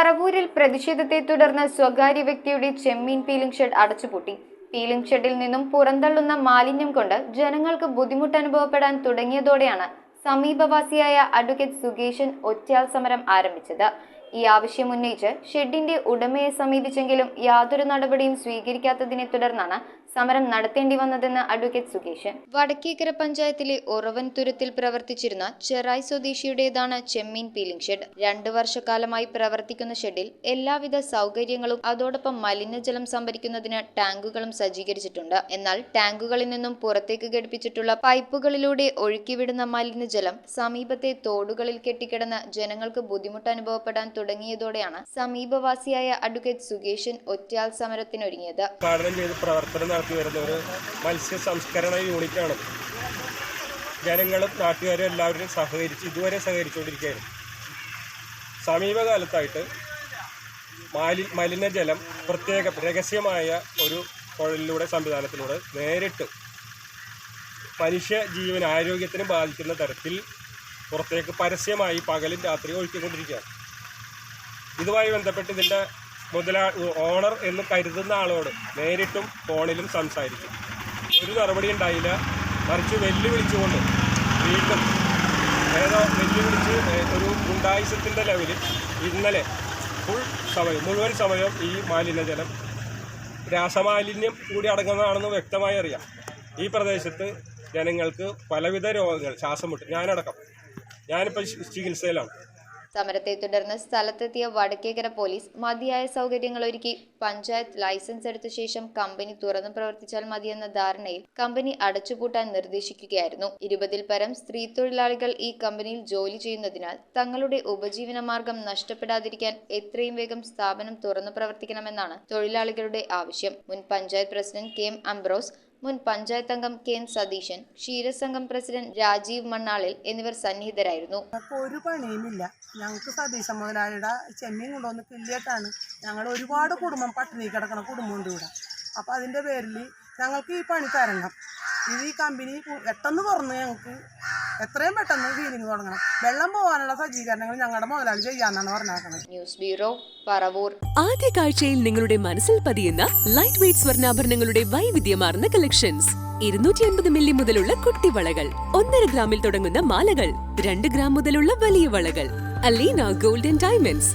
പറവൂരിൽ പ്രതിഷേധത്തെ തുടർന്ന് സ്വകാര്യ വ്യക്തിയുടെ ചെമ്മീൻ പീലിംഗ് ഷെഡ് അടച്ചുപൂട്ടി. പീലിംഗ് ഷെഡിൽ നിന്നും പുറന്തള്ളുന്ന മാലിന്യം കൊണ്ട് ജനങ്ങൾക്ക് ബുദ്ധിമുട്ട് അനുഭവപ്പെടാൻ തുടങ്ങിയതോടെയാണ് സമീപവാസിയായ അഡ്വക്കേറ്റ് സുകേശൻ ഒറ്റയാൾ സമരം ആരംഭിച്ചത്. ഈ ആവശ്യം ഉന്നയിച്ച് ഷെഡിന്റെ ഉടമയെ സമീപിച്ചെങ്കിലും യാതൊരു നടപടിയും സ്വീകരിക്കാത്തതിനെ തുടർന്നാണ് സമരം നടത്തേണ്ടി വന്നതെന്ന് അഡ്വക്കേറ്റ് സുകേശൻ. വടക്കേക്കര പഞ്ചായത്തിലെ ഒറവൻതുരത്തിൽ പ്രവർത്തിച്ചിരുന്ന ചെറായി സ്വദേശിയുടേതാണ് ചെമ്മീൻ പീലിംഗ് ഷെഡ്. 2 വർഷക്കാലമായി പ്രവർത്തിക്കുന്ന ഷെഡിൽ എല്ലാവിധ സൗകര്യങ്ങളും അതോടൊപ്പം മലിനജലം സംഭരിക്കുന്നതിന് ടാങ്കുകളും സജ്ജീകരിച്ചിട്ടുണ്ട്. എന്നാൽ ടാങ്കുകളിൽ നിന്നും പുറത്തേക്ക് ഘടിപ്പിച്ചിട്ടുള്ള പൈപ്പുകളിലൂടെ ഒഴുക്കിവിടുന്ന മലിനജലം സമീപത്തെ തോടുകളിൽ കെട്ടിക്കിടന്ന് ജനങ്ങൾക്ക് ബുദ്ധിമുട്ട് അനുഭവപ്പെടാൻ തുടങ്ങിയതോടെയാണ് സമീപവാസിയായ അഡ്വക്കേറ്റ് സുകേശൻ ഒറ്റയാൾ സമരത്തിനൊരുങ്ങിയത്. വരുന്ന ഒരു മത്സ്യ സംസ്കരണ യൂണിറ്റാണ്. ജനങ്ങളും നാട്ടുകാരും എല്ലാവരും ഇതുവരെ സഹകരിച്ചുകൊണ്ടിരിക്കുകയാണ്. സമീപകാലത്തായിട്ട് മലിനജലം പ്രത്യേക രഹസ്യമായ ഒരു കുഴലിലൂടെ സംവിധാനത്തിലൂടെ നേരിട്ട് മനുഷ്യ ജീവൻ ആരോഗ്യത്തിന് ബാധിക്കുന്ന തരത്തിൽ പുറത്തേക്ക് പരസ്യമായി പകലും രാത്രി ഒഴുക്കിക്കൊണ്ടിരിക്കുകയാണ്. ഇതുമായി ബന്ധപ്പെട്ട് ഇതിൻ്റെ ഓണർ എന്ന് കരുതുന്ന ആളോട് നേരിട്ടും ഫോണിലും സംസാരിക്കും. ഒരു നടപടി ഉണ്ടായില്ല. മറിച്ച് വെല്ലുവിളിച്ചുകൊണ്ട് വീണ്ടും വെല്ലുവിളിച്ച് ഒരു ഗുണ്ടായിസത്തിൻ്റെ ലെവലിൽ ഇന്നലെ മുഴുവൻ സമയം ഈ മാലിന്യജലം രാസമാലിന്യം കൂടി അടങ്ങുന്നതാണെന്ന് വ്യക്തമായി അറിയാം. ഈ പ്രദേശത്ത് ജനങ്ങൾക്ക് പലവിധ രോഗങ്ങൾ, ശ്വാസം മുട്ട്, ഞാനിപ്പോൾ ചികിത്സയിലാണ്. സമരത്തെ തുടർന്ന് സ്ഥലത്തെത്തിയ വടക്കേക്കര പോലീസ് മതിയായ സൗകര്യങ്ങൾ ഒരുക്കി. പഞ്ചായത്ത് ലൈസൻസ് എടുത്ത ശേഷം കമ്പനി തുറന്നു പ്രവർത്തിച്ചാൽ മതിയെന്ന ധാരണയിൽ കമ്പനി അടച്ചുപൂട്ടാൻ നിർദ്ദേശിക്കുകയായിരുന്നു. 20-ൽ പരം സ്ത്രീ തൊഴിലാളികൾ ഈ കമ്പനിയിൽ ജോലി ചെയ്യുന്നതിനാൽ തങ്ങളുടെ ഉപജീവന മാർഗം നഷ്ടപ്പെടാതിരിക്കാൻ എത്രയും വേഗം സ്ഥാപനം തുറന്നു പ്രവർത്തിക്കണമെന്നാണ് തൊഴിലാളികളുടെ ആവശ്യം. മുൻ panchayat president K M Ambrose, മുൻ പഞ്ചായത്ത് അംഗം കെ എൻ സതീശൻ, ക്ഷീരസംഘം പ്രസിഡന്റ് രാജീവ് മണ്ണാളിൽ എന്നിവർ സന്നിഹിതരായിരുന്നു. ഒരു പണിയുമില്ല. ഞങ്ങൾക്ക് സതീശൻ മുതലാളിയുടെ ചെമ്മീൻ കൊണ്ടുവന്ന് കിള്ളിയിട്ടാണ് ഞങ്ങൾ ഒരുപാട് കുടുംബം പട്ടിണി കിടക്കുന്ന കുടുംബമുണ്ട് ഇവിടെ. അപ്പോൾ അതിൻ്റെ പേരിൽ ഞങ്ങൾക്ക് ഈ പണി തരണം. ഇത് ഈ കമ്പനി പെട്ടെന്ന് തുറന്ന് ഞങ്ങൾക്ക് എത്രയും പെട്ടെന്ന് ഫീലിംഗ് തുടങ്ങണം. വെള്ളം പോകാനുള്ള സജ്ജീകരണങ്ങൾ ഞങ്ങളുടെ മുതലാളി ചെയ്യാന്നാണ് പറഞ്ഞേക്കുന്നത്. News bureau, Paravur. ആദ്യ കാഴ്ചയിൽ നിങ്ങളുടെ മനസ്സിൽ പതിയുന്ന ലൈറ്റ് വെയ്റ്റ് സ്വർണ്ണാഭരണങ്ങളുടെ വൈവിധ്യമാർന്ന കളക്ഷൻസ്. 250 മില്ലി മുതലുള്ള കുട്ടിവളകൾ, 1.5 ഗ്രാമിൽ തുടങ്ങുന്ന മാലകൾ, 2 ഗ്രാം മുതലുള്ള വലിയ വളകൾ. Aleena golden diamonds.